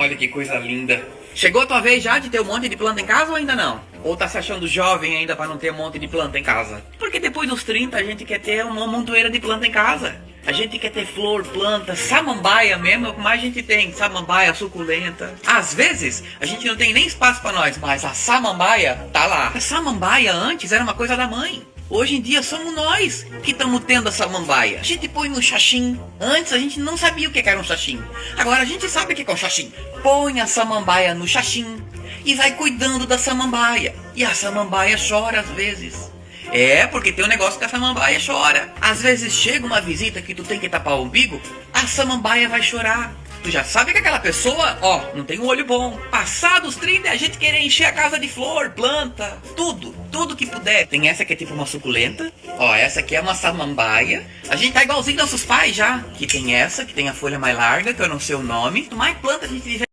Olha que coisa linda. Chegou a tua vez já de ter um monte de planta em casa ou ainda não? Ou tá se achando jovem ainda pra não ter um monte de planta em casa? Porque depois dos 30 a gente quer ter uma montoeira de planta em casa. A gente quer ter flor, planta, samambaia mesmo, é o que mais a gente tem. Samambaia, suculenta. Às vezes a gente não tem nem espaço pra nós, mas a samambaia tá lá. A samambaia antes era uma coisa da mãe. Hoje em dia somos nós que estamos tendo a samambaia. A gente põe no xaxim. Antes a gente não sabia o que era um xaxim. Agora a gente sabe o que é um xaxim. Põe a samambaia no xaxim e vai cuidando da samambaia. E a samambaia chora às vezes. É, porque tem um negócio que a samambaia chora. Às vezes chega uma visita que tu tem que tapar o umbigo, a samambaia vai chorar. Tu já sabe que aquela pessoa, ó, não tem um olho bom. Passados 30, a gente querer encher a casa de flor, planta, tudo que puder. Tem essa que é tipo uma suculenta. Ó, essa aqui é uma samambaia. A gente tá igualzinho nossos pais já. Que tem essa, que tem a folha mais larga, que eu não sei o nome. Quanto mais planta a gente tiver